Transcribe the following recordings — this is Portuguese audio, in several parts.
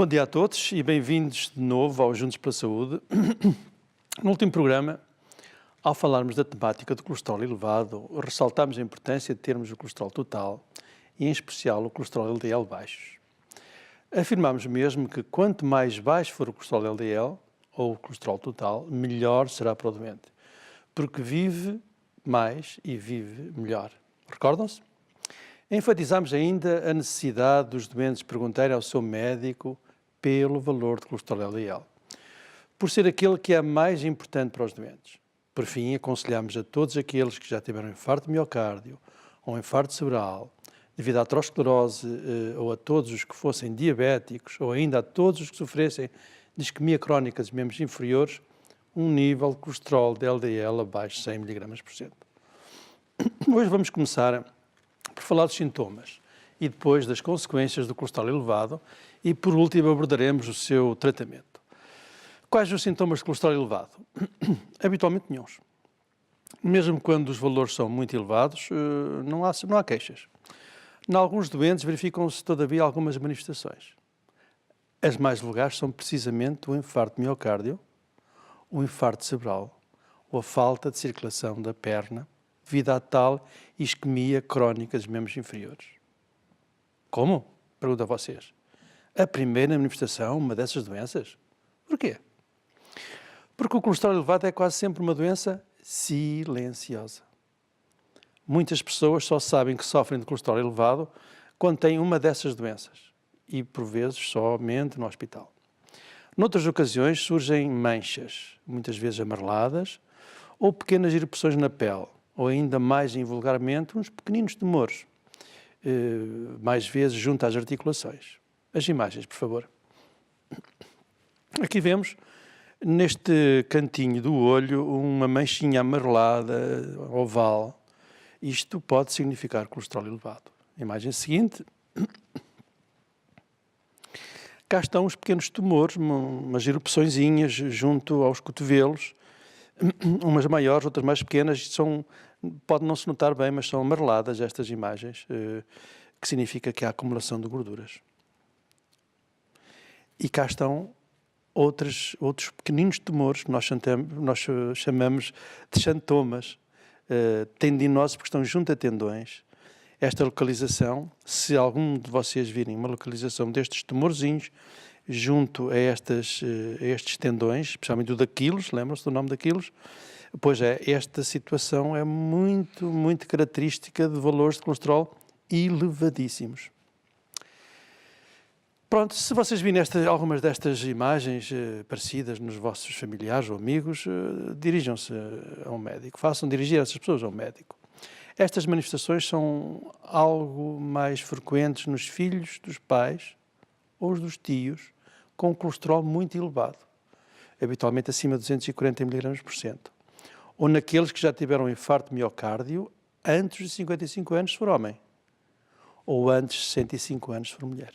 Bom dia a todos e bem-vindos de novo ao Juntos pela Saúde. No último programa, ao falarmos da temática do colesterol elevado, ressaltámos a importância de termos o colesterol total e, em especial, o colesterol LDL baixos. Afirmámos mesmo que quanto mais baixo for o colesterol LDL, ou o colesterol total, melhor será para o doente, porque vive mais e vive melhor. Recordam-se? Enfatizámos ainda a necessidade dos doentes perguntarem ao seu médico pelo valor de colesterol LDL, por ser aquele que é mais importante para os doentes. Por fim, aconselhámos a todos aqueles que já tiveram infarto de miocárdio ou infarto cerebral, devido à aterosclerose, ou a todos os que fossem diabéticos, ou ainda a todos os que sofressem de isquemia crónica dos membros inferiores, um nível de colesterol de LDL abaixo de 100 mg/cento. Hoje vamos começar por falar dos sintomas e depois das consequências do colesterol elevado e, por último, abordaremos o seu tratamento. Quais os sintomas de colesterol elevado? Habitualmente nenhuns. Mesmo quando os valores são muito elevados, não há queixas. Em alguns doentes verificam-se, todavia, algumas manifestações. As mais vulgares são precisamente o infarto de miocárdio, o infarto cerebral ou a falta de circulação da perna devido à tal isquemia crónica dos membros inferiores. Como? Pergunto a vocês. A primeira manifestação, uma dessas doenças? Porquê? Porque o colesterol elevado é quase sempre uma doença silenciosa. Muitas pessoas só sabem que sofrem de colesterol elevado quando têm uma dessas doenças e, por vezes, somente no hospital. Noutras ocasiões surgem manchas, muitas vezes amareladas, ou pequenas erupções na pele, ou ainda mais invulgarmente, uns pequeninos tumores, mais vezes junto às articulações. As imagens, por favor. Aqui vemos, neste cantinho do olho, uma manchinha amarelada, oval. Isto pode significar colesterol elevado. Imagem seguinte. Cá estão os pequenos tumores, umas erupçõezinhas junto aos cotovelos, umas maiores, outras mais pequenas. Pode não se notar bem, mas são amareladas estas imagens, que significa que há acumulação de gorduras. E cá estão outros pequeninos tumores que nós chamamos de xantomas, tendinosos, porque estão junto a tendões. Esta localização, se algum de vocês virem uma localização destes tumorzinhos junto a estes tendões, especialmente o daqueles, lembram-se do nome daqueles? Pois é, esta situação é muito, muito característica de valores de colesterol elevadíssimos. Pronto, se vocês virem algumas destas imagens parecidas nos vossos familiares ou amigos, dirijam-se a um médico, façam dirigir essas pessoas a um médico. Estas manifestações são algo mais frequentes nos filhos dos pais ou dos tios com colesterol muito elevado, habitualmente acima de 240 mg/cento, ou naqueles que já tiveram infarto de miocárdio antes de 55 anos se for homem, ou antes de 65 anos se for mulher.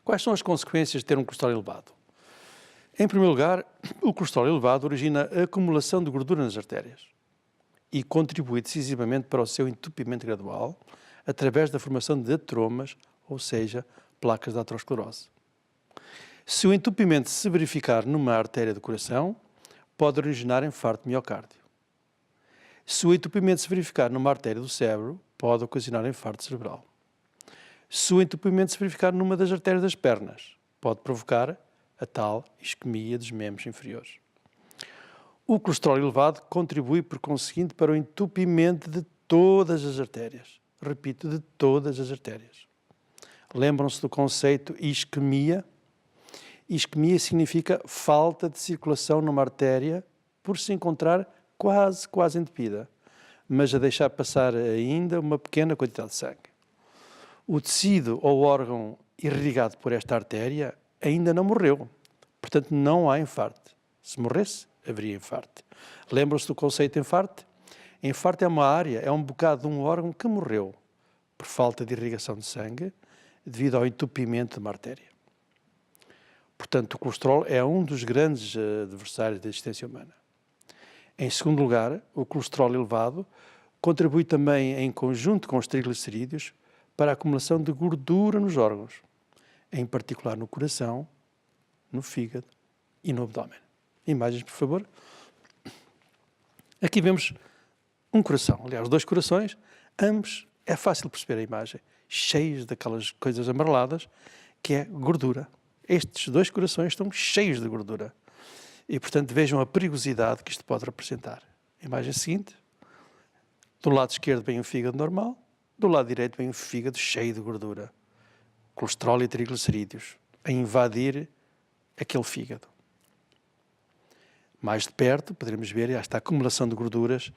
Quais são as consequências de ter um colesterol elevado? Em primeiro lugar, o colesterol elevado origina a acumulação de gordura nas artérias e contribui decisivamente para o seu entupimento gradual através da formação de ateromas, ou seja, placas de aterosclerose. Se o entupimento se verificar numa artéria do coração, pode originar infarto de miocárdio. Se o entupimento se verificar numa artéria do cérebro, pode ocasionar infarto cerebral. Se o entupimento se verificar numa das artérias das pernas, pode provocar a tal isquemia dos membros inferiores. O colesterol elevado contribui, por conseguinte, para o entupimento de todas as artérias. Repito, de todas as artérias. Lembram-se do conceito isquemia? Isquemia significa falta de circulação numa artéria por se encontrar quase entupida, mas a deixar passar ainda uma pequena quantidade de sangue. O tecido ou órgão irrigado por esta artéria ainda não morreu, portanto não há infarto. Se morresse, haveria infarto. Lembram-se do conceito de infarto? Infarto é uma área, é um bocado de um órgão que morreu por falta de irrigação de sangue devido ao entupimento de uma artéria. Portanto, o colesterol é um dos grandes adversários da existência humana. Em segundo lugar, o colesterol elevado contribui também, em conjunto com os triglicerídeos, para a acumulação de gordura nos órgãos, em particular no coração, no fígado e no abdômen. Imagens, por favor. Aqui vemos um coração, aliás, 2 corações, ambos, é fácil perceber a imagem, cheios daquelas coisas amareladas, que é gordura. Estes 2 corações estão cheios de gordura. E, portanto, vejam a perigosidade que isto pode representar. A imagem seguinte, do lado esquerdo vem o fígado normal, do lado direito vem o fígado cheio de gordura. Colesterol e triglicerídeos a invadir aquele fígado. Mais de perto, poderemos ver esta acumulação de gorduras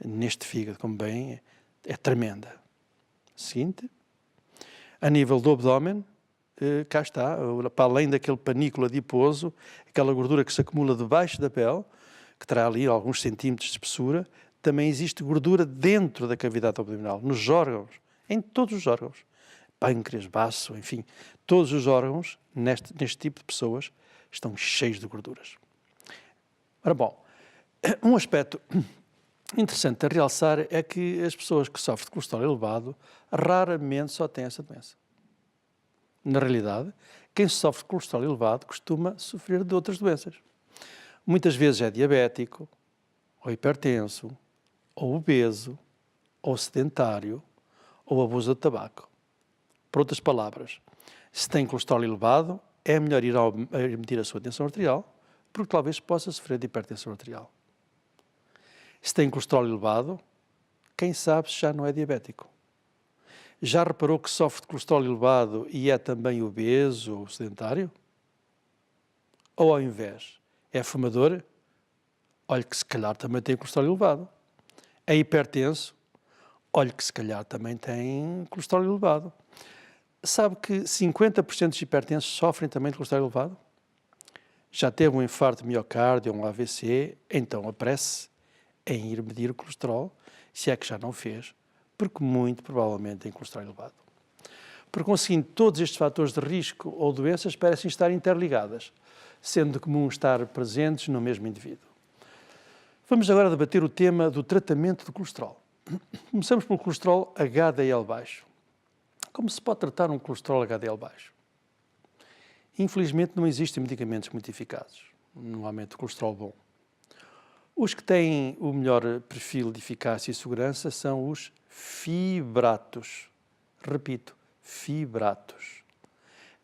neste fígado, como bem é tremenda. Seguinte. A nível do abdômen, cá está, para além daquele panículo adiposo, aquela gordura que se acumula debaixo da pele, que terá ali alguns centímetros de espessura, também existe gordura dentro da cavidade abdominal, nos órgãos, em todos os órgãos. Pâncreas, baço, enfim, todos os órgãos, neste tipo de pessoas, estão cheios de gorduras. Ora bom, um aspecto interessante a realçar é que as pessoas que sofrem de colesterol elevado raramente só têm essa doença. Na realidade, quem sofre de colesterol elevado costuma sofrer de outras doenças. Muitas vezes é diabético, ou hipertenso, ou obeso, ou sedentário, ou abusa de tabaco. Por outras palavras, se tem colesterol elevado, é melhor ir medir a sua tensão arterial, porque talvez possa sofrer de hipertensão arterial. Se tem colesterol elevado, quem sabe se já não é diabético. Já reparou que sofre de colesterol elevado e é também obeso ou sedentário? Ou ao invés, é fumador? Olhe que se calhar também tem colesterol elevado. É hipertenso? Olhe que se calhar também tem colesterol elevado. Sabe que 50% dos hipertensos sofrem também de colesterol elevado? Já teve um infarto de miocárdio ou um AVC, então apresse em ir medir o colesterol, se é que já não fez, porque muito provavelmente tem colesterol elevado. Por conseguinte, todos estes fatores de risco ou doenças parecem estar interligadas, sendo comum estar presentes no mesmo indivíduo. Vamos agora debater o tema do tratamento do colesterol. Começamos pelo colesterol HDL baixo. Como se pode tratar um colesterol HDL baixo? Infelizmente não existem medicamentos muito eficazes no aumento do colesterol bom. Os que têm o melhor perfil de eficácia e segurança são os fibratos. Repito, fibratos.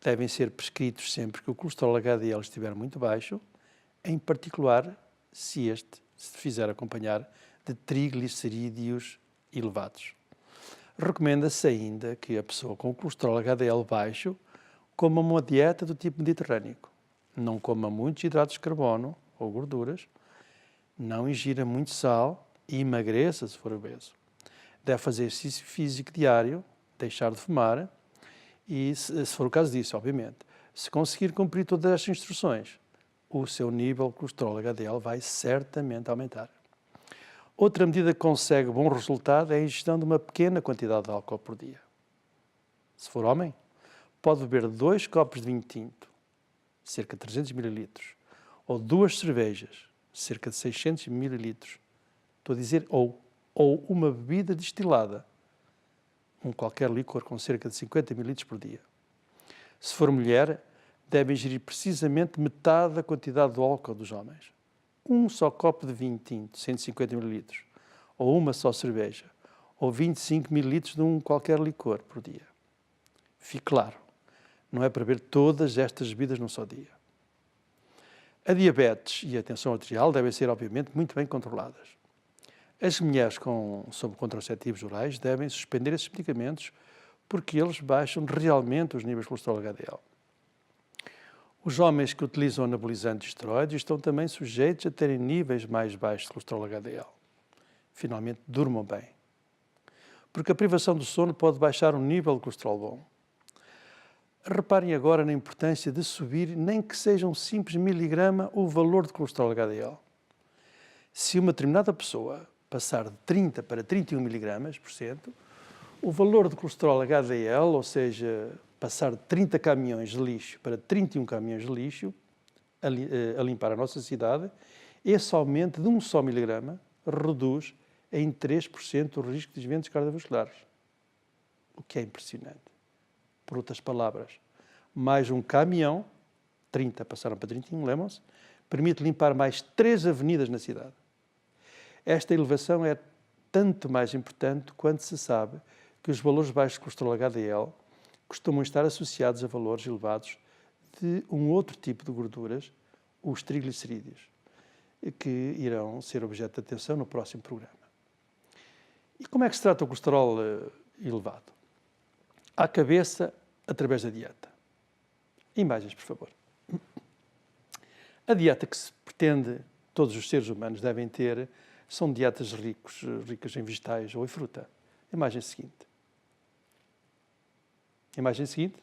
Devem ser prescritos sempre que o colesterol HDL estiver muito baixo, em particular se este se fizer acompanhar de triglicerídeos elevados. Recomenda-se ainda que a pessoa com colesterol HDL baixo coma uma dieta do tipo mediterrâneo. Não coma muitos hidratos de carbono ou gorduras, não ingira muito sal e emagreça se for obeso. Deve fazer exercício físico diário, deixar de fumar e, se for o caso disso, obviamente, se conseguir cumprir todas estas instruções, o seu nível de colesterol HDL vai certamente aumentar. Outra medida que consegue bom resultado é a ingestão de uma pequena quantidade de álcool por dia. Se for homem, pode beber 2 copos de vinho tinto, cerca de 300 ml, ou 2 cervejas, cerca de 600 ml. Estou a dizer ou uma bebida destilada, qualquer licor com cerca de 50 ml por dia. Se for mulher, deve ingerir precisamente metade da quantidade do álcool dos homens. Um só copo de vinho tinto, 150 ml, ou uma só cerveja, ou 25 ml de qualquer licor por dia. Fique claro, não é para beber todas estas bebidas num só dia. A diabetes e a tensão arterial devem ser, obviamente, muito bem controladas. As mulheres sob contraceptivos orais devem suspender esses medicamentos porque eles baixam realmente os níveis de colesterol HDL. Os homens que utilizam anabolizantes e esteroides estão também sujeitos a terem níveis mais baixos de colesterol HDL. Finalmente, durmam bem. Porque a privação do sono pode baixar o nível de colesterol bom. Reparem agora na importância de subir, nem que seja um simples miligrama, o valor de colesterol HDL. Se uma determinada pessoa passar de 30 para 31 miligramas por cento, o valor de colesterol HDL, ou seja, passar de 30 caminhões de lixo para 31 caminhões de lixo a limpar a nossa cidade, esse aumento de um só miligrama reduz em 3% o risco de eventos cardiovasculares. O que é impressionante. Por outras palavras, mais um caminhão, 30 passaram para 31, lembram-se, permite limpar mais 3 avenidas na cidade. Esta elevação é tanto mais importante quando se sabe que os valores baixos de colesterol HDL costumam estar associados a valores elevados de um outro tipo de gorduras, os triglicerídeos, que irão ser objeto de atenção no próximo programa. E como é que se trata o colesterol elevado? À cabeça, através da dieta. Imagens, por favor. A dieta que se pretende, todos os seres humanos devem ter, são dietas ricas em vegetais ou em fruta. Imagem seguinte. Imagem seguinte.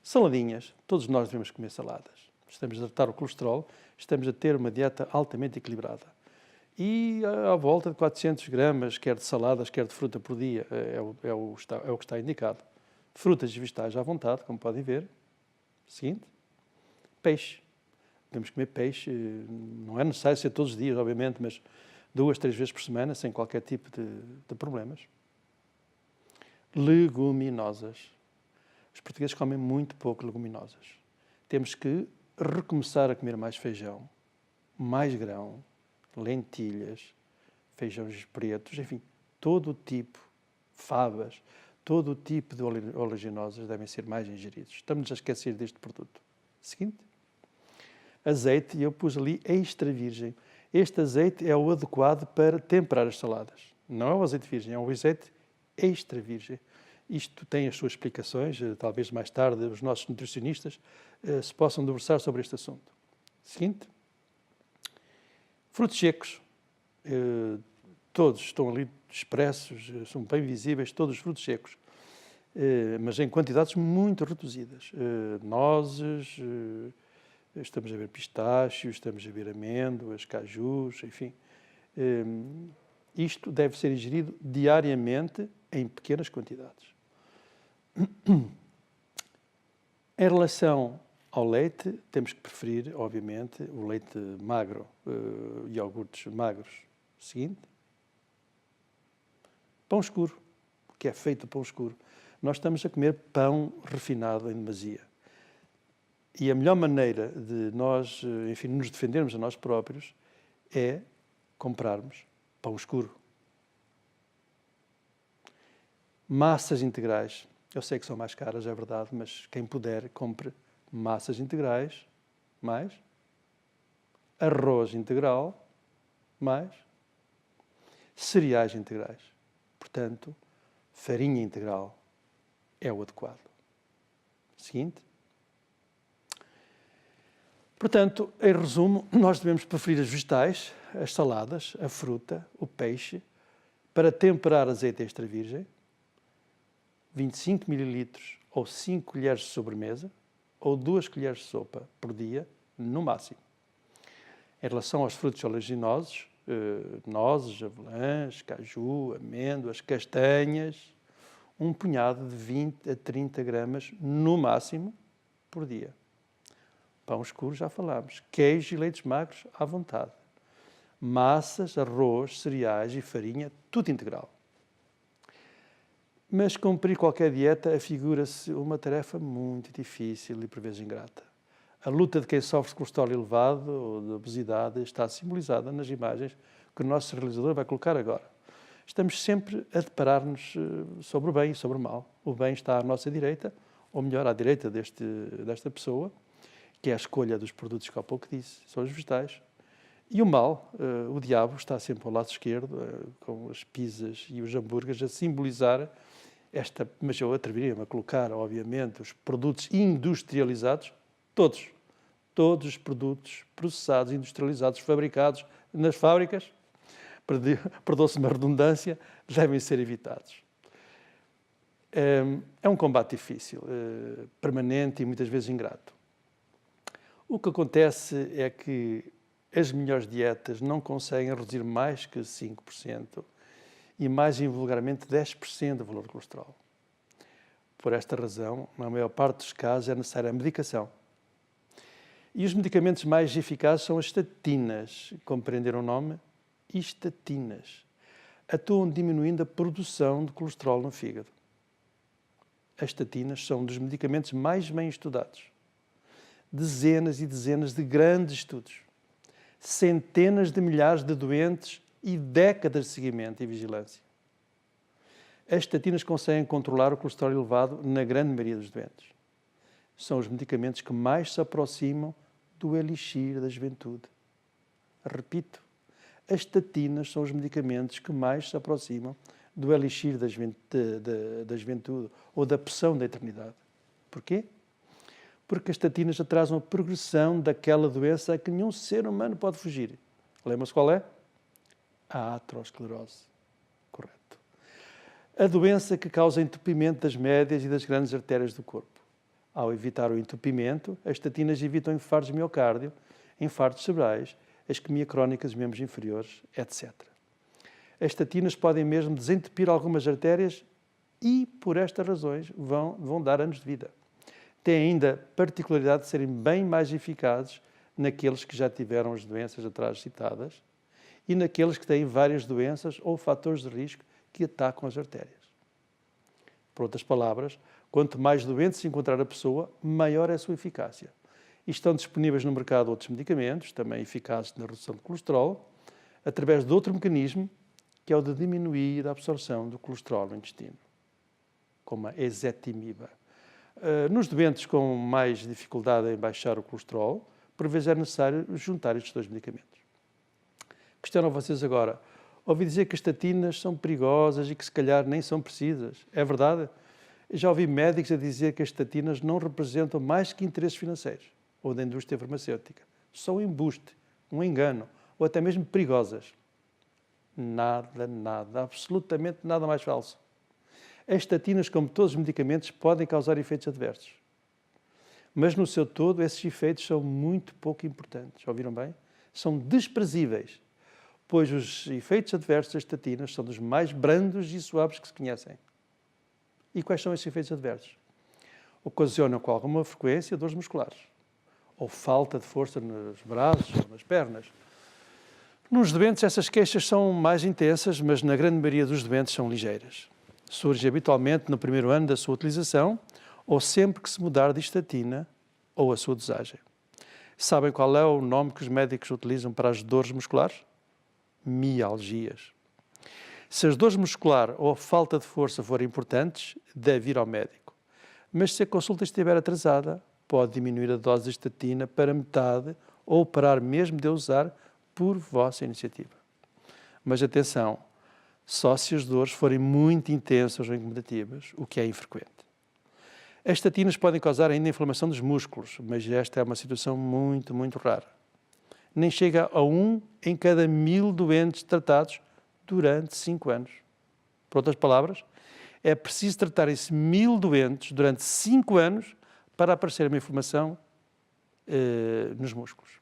Saladinhas. Todos nós devemos comer saladas. Estamos a tratar o colesterol, estamos a ter uma dieta altamente equilibrada. E à volta de 400 gramas, quer de saladas, quer de fruta por dia, é o que está indicado. Frutas e vegetais à vontade, como podem ver. Seguinte. Peixe. Podemos comer peixe, não é necessário ser todos os dias, obviamente, mas 2, 3 vezes por semana, sem qualquer tipo de problemas. Leguminosas. Os portugueses comem muito pouco leguminosas. Temos que recomeçar a comer mais feijão, mais grão, lentilhas, feijões pretos, enfim, todo o tipo, favas, todo o tipo de oleaginosas devem ser mais ingeridos. Estamos a esquecer deste produto. Seguinte. Azeite, e eu pus ali extra virgem. Este azeite é o adequado para temperar as saladas. Não é o azeite virgem, é um azeite extra virgem. Isto tem as suas explicações, talvez mais tarde os nossos nutricionistas se possam debruçar sobre este assunto. Seguinte. Frutos secos. Todos estão ali expressos, são bem visíveis, todos os frutos secos. Mas em quantidades muito reduzidas. Nozes, estamos a ver pistácios, estamos a ver amêndoas, cajus, enfim. Isto deve ser ingerido diariamente em pequenas quantidades. Em relação ao leite, temos que preferir, obviamente, o leite magro, iogurtes magros. Seguinte. Pão escuro. O que é feito de pão escuro? Nós estamos a comer pão refinado em demasia. E a melhor maneira de nós, enfim, nos defendermos a nós próprios é comprarmos pão escuro. Massas integrais. Eu sei que são mais caras, é verdade, mas quem puder, compre massas integrais, mais arroz integral, mais cereais integrais. Portanto, farinha integral é o adequado. Seguinte. Portanto, em resumo, nós devemos preferir as vegetais, as saladas, a fruta, o peixe, para temperar azeite extra virgem, 25 ml ou 5 colheres de sobremesa, ou 2 colheres de sopa por dia, no máximo. Em relação aos frutos oleaginosos, nozes, avelãs, caju, amêndoas, castanhas, um punhado de 20 a 30 gramas, no máximo, por dia. Pão escuro, já falámos. Queijo e leites magros, à vontade. Massas, arroz, cereais e farinha, tudo integral. Mas cumprir qualquer dieta afigura-se uma tarefa muito difícil e por vezes ingrata. A luta de quem sofre de colesterol elevado ou de obesidade está simbolizada nas imagens que o nosso realizador vai colocar agora. Estamos sempre a deparar-nos sobre o bem e sobre o mal. O bem está à nossa direita, ou melhor, à direita desta pessoa, que é a escolha dos produtos que há pouco disse, são os vegetais. E o mal, o diabo, está sempre ao lado esquerdo, com as pizzas e os hambúrgueres, a simbolizar mas eu atreveria-me a colocar, obviamente, os produtos industrializados, todos os produtos processados, industrializados, fabricados nas fábricas, perdoa-se uma redundância, devem ser evitados. É um combate difícil, permanente e muitas vezes ingrato. O que acontece é que as melhores dietas não conseguem reduzir mais que 5% e mais invulgarmente 10% do valor do colesterol. Por esta razão, na maior parte dos casos, é necessária a medicação. E os medicamentos mais eficazes são as estatinas. Compreenderam o nome? Estatinas. Atuam diminuindo a produção de colesterol no fígado. as estatinas são um dos medicamentos mais bem estudados. Dezenas e dezenas de grandes estudos, centenas de milhares de doentes e décadas de seguimento e vigilância. As estatinas conseguem controlar o colesterol elevado na grande maioria dos doentes. São os medicamentos que mais se aproximam do elixir da juventude. Repito, as estatinas são os medicamentos que mais se aproximam do elixir da juventude ou da poção da eternidade. Porquê? Porque as estatinas atrasam a progressão daquela doença a que nenhum ser humano pode fugir. Lembra-se qual é? A aterosclerose. Correto. A doença que causa entupimento das médias e das grandes artérias do corpo. Ao evitar o entupimento, as estatinas evitam infartos de miocárdio, infartos cerebrais, isquemia crónica dos membros inferiores, etc. As estatinas podem mesmo desentupir algumas artérias e, por estas razões, vão dar anos de vida. Têm ainda a particularidade de serem bem mais eficazes naqueles que já tiveram as doenças atrás citadas e naqueles que têm várias doenças ou fatores de risco que atacam as artérias. Por outras palavras, quanto mais doente se encontrar a pessoa, maior é a sua eficácia. E estão disponíveis no mercado outros medicamentos, também eficazes na redução do colesterol, através de outro mecanismo, que é o de diminuir a absorção do colesterol no intestino, como a ezetimiba. Nos doentes com mais dificuldade em baixar o colesterol, por vezes é necessário juntar estes dois medicamentos. Questionam vocês agora, ouvi dizer que as estatinas são perigosas e que se calhar nem são precisas. É verdade? Já ouvi médicos a dizer que as estatinas não representam mais que interesses financeiros ou da indústria farmacêutica. São um embuste, um engano, ou até mesmo perigosas. Nada, absolutamente nada mais falso. As estatinas, como todos os medicamentos, podem causar efeitos adversos. Mas, no seu todo, esses efeitos são muito pouco importantes. Ouviram bem? São desprezíveis, pois os efeitos adversos das estatinas são dos mais brandos e suaves que se conhecem. E quais são esses efeitos adversos? Ocasionam com alguma frequência dores musculares, ou falta de força nos braços ou nas pernas. Nos doentes, essas queixas são mais intensas, mas na grande maioria dos doentes são ligeiras. Surge habitualmente no primeiro ano da sua utilização ou sempre que se mudar de estatina ou a sua dosagem. Sabem qual é o nome que os médicos utilizam para as dores musculares? Mialgias. Se as dores musculares ou a falta de força forem importantes, deve ir ao médico. Mas se a consulta estiver atrasada, pode diminuir a dose de estatina para metade ou parar mesmo de usar por vossa iniciativa. Mas atenção, só se as dores forem muito intensas ou incomodativas, o que é infrequente. As estatinas podem causar ainda inflamação dos músculos, mas esta é uma situação muito, muito rara. Nem chega a 1 em cada 1000 doentes tratados durante 5 anos. Por outras palavras, é preciso tratarem-se 1000 doentes durante 5 anos para aparecer uma inflamação nos músculos.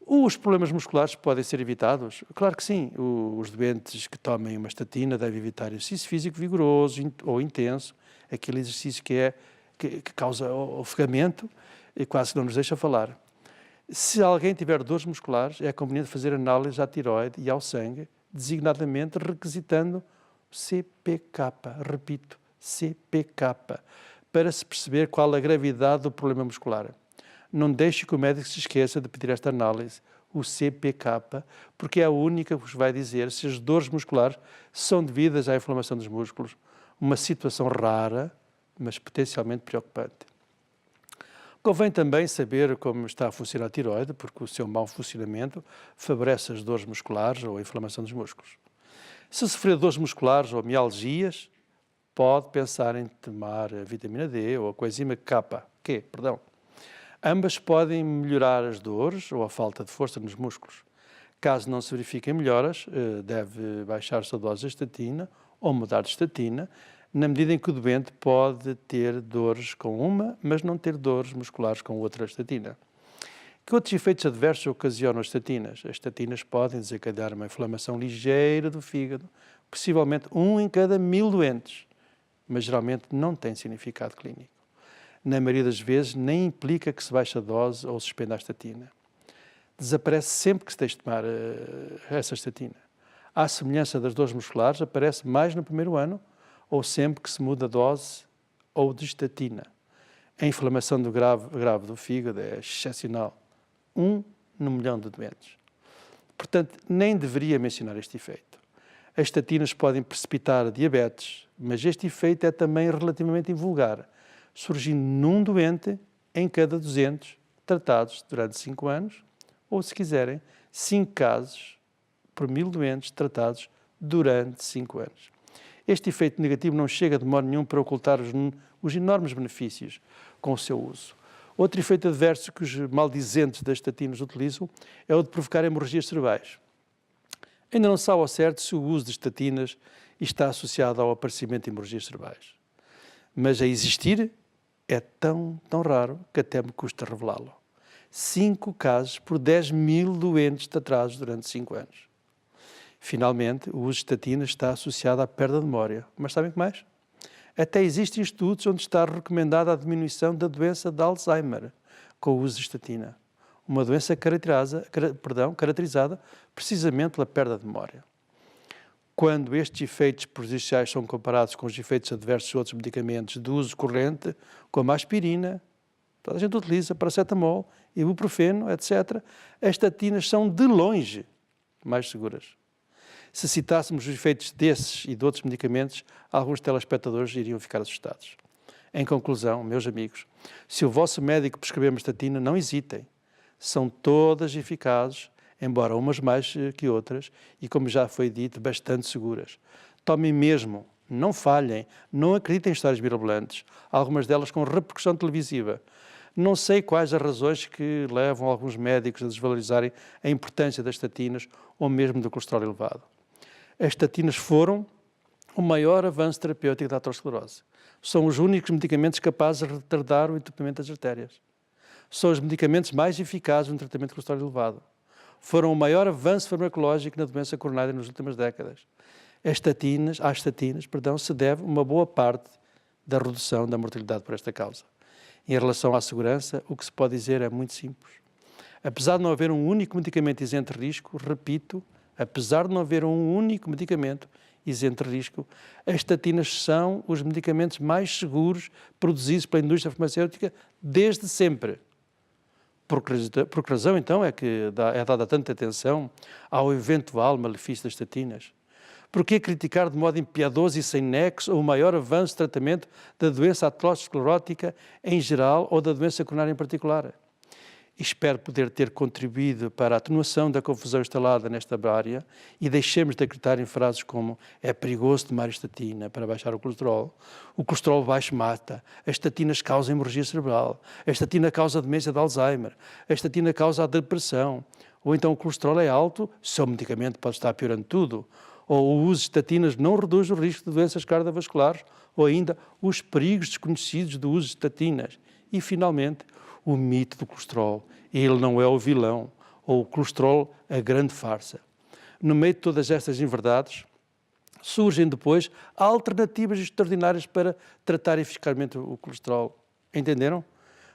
Os problemas musculares podem ser evitados? Claro que sim. Os doentes que tomem uma estatina devem evitar exercício físico vigoroso ou intenso, aquele exercício que causa ofegamento e quase que não nos deixa falar. Se alguém tiver dores musculares, é conveniente fazer análise à tireoide e ao sangue, designadamente requisitando CPK, repito, CPK, para se perceber qual a gravidade do problema muscular. Não deixe que o médico se esqueça de pedir esta análise, o CPK, porque é a única que vos vai dizer se as dores musculares são devidas à inflamação dos músculos, uma situação rara, mas potencialmente preocupante. Convém também saber como está a funcionar a tireoide, porque o seu mau funcionamento favorece as dores musculares ou a inflamação dos músculos. Se sofrer dores musculares ou mialgias, pode pensar em tomar a vitamina D ou a coenzima K. Ambas podem melhorar as dores ou a falta de força nos músculos. Caso não se verifiquem melhoras, deve baixar-se a dose de estatina ou mudar de estatina, na medida em que o doente pode ter dores com uma, mas não ter dores musculares com outra estatina. Que outros efeitos adversos ocasionam as estatinas? As estatinas podem desencadear uma inflamação ligeira do fígado, possivelmente 1 em cada 1000 doentes, mas geralmente não tem significado clínico. Na maioria das vezes, nem implica que se baixe a dose ou suspenda a estatina. Desaparece sempre que se deixe de tomar essa estatina. À semelhança das dores musculares, aparece mais no primeiro ano ou sempre que se muda a dose ou de estatina. A inflamação grave do fígado é excepcional. 1 no milhão de doentes. Portanto, nem deveria mencionar este efeito. As estatinas podem precipitar diabetes, mas este efeito é também relativamente invulgar, surgindo num doente em cada 200 tratados durante 5 anos, ou, se quiserem, 5 casos por 1000 doentes tratados durante 5 anos. Este efeito negativo não chega de modo nenhum para ocultar os enormes benefícios com o seu uso. Outro efeito adverso que os maldizentes das estatinas utilizam é o de provocar hemorragias cerebrais. Ainda não se sabe ao certo se o uso de estatinas está associado ao aparecimento de hemorragias cerebrais. Mas a existir é tão raro que até me custa revelá-lo. 5 casos por 10.000 doentes tratados durante 5 anos. Finalmente, o uso de estatinas está associado à perda de memória. Mas sabem o que mais? Até existem estudos onde está recomendada a diminuição da doença de Alzheimer com o uso de estatina. Uma doença caracterizada precisamente pela perda de memória. Quando estes efeitos prejudiciais são comparados com os efeitos adversos de outros medicamentos de uso corrente, como a aspirina, toda a gente utiliza paracetamol, ibuprofeno, etc., as estatinas são de longe mais seguras. Se citássemos os efeitos desses e de outros medicamentos, alguns telespectadores iriam ficar assustados. Em conclusão, meus amigos, se o vosso médico prescrever uma estatina, não hesitem. São todas eficazes, embora umas mais que outras, e, como já foi dito, bastante seguras. Tomem mesmo, não falhem, não acreditem em histórias mirabolantes, algumas delas com repercussão televisiva. Não sei quais as razões que levam alguns médicos a desvalorizarem a importância das estatinas ou mesmo do colesterol elevado. As estatinas foram o maior avanço terapêutico da aterosclerose. São os únicos medicamentos capazes de retardar o entupimento das artérias. São os medicamentos mais eficazes no tratamento de colesterol elevado. Foram o maior avanço farmacológico na doença coronária nas últimas décadas. Às estatinas, se deve uma boa parte da redução da mortalidade por esta causa. Em relação à segurança, o que se pode dizer é muito simples. Apesar de não haver um único medicamento isento de risco, repito, apesar de não haver um único medicamento isento de risco, as estatinas são os medicamentos mais seguros produzidos pela indústria farmacêutica desde sempre. Por que razão, então, é que é dada tanta atenção ao eventual malefício das estatinas? Por que criticar de modo impiedoso e sem nexo o maior avanço de tratamento da doença aterosclerótica em geral ou da doença coronária em particular? Espero poder ter contribuído para a atenuação da confusão instalada nesta área e deixemos de acreditar em frases como é perigoso tomar estatina para baixar o colesterol baixo mata, as estatinas causam hemorragia cerebral, a estatina causa a demência de Alzheimer, a estatina causa a depressão, ou então o colesterol é alto, seu medicamento pode estar piorando tudo, ou o uso de estatinas não reduz o risco de doenças cardiovasculares, ou ainda os perigos desconhecidos do uso de estatinas. E, finalmente, o mito do colesterol. Ele não é o vilão, ou o colesterol a grande farsa. No meio de todas estas inverdades, surgem depois alternativas extraordinárias para tratar eficazmente o colesterol. Entenderam?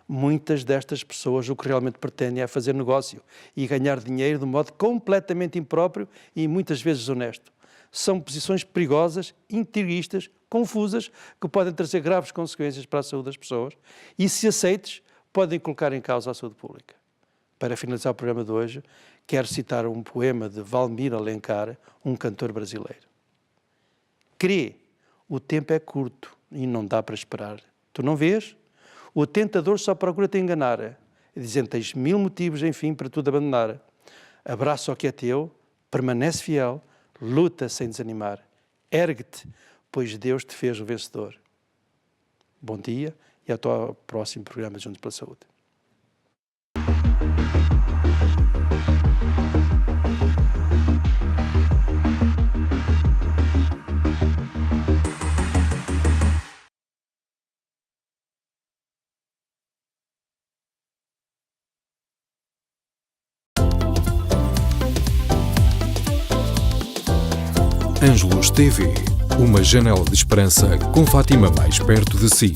Muitas destas pessoas o que realmente pretendem é fazer negócio e ganhar dinheiro de modo completamente impróprio e muitas vezes desonesto. São posições perigosas, intriguistas, confusas, que podem trazer graves consequências para a saúde das pessoas e, se aceites, podem colocar em causa a saúde pública. Para finalizar o programa de hoje, quero citar um poema de Valmir Alencar, um cantor brasileiro. Crê, o tempo é curto e não dá para esperar. Tu não vês? O tentador só procura te enganar, dizendo tens 1000 motivos, enfim, para tudo abandonar. Abraça o que é teu, permanece fiel, luta sem desanimar. Ergue-te, pois Deus te fez o vencedor. Bom dia e até ao próximo programa de Juntos pela Saúde. Ângelos TV, uma janela de esperança com Fátima mais perto de si.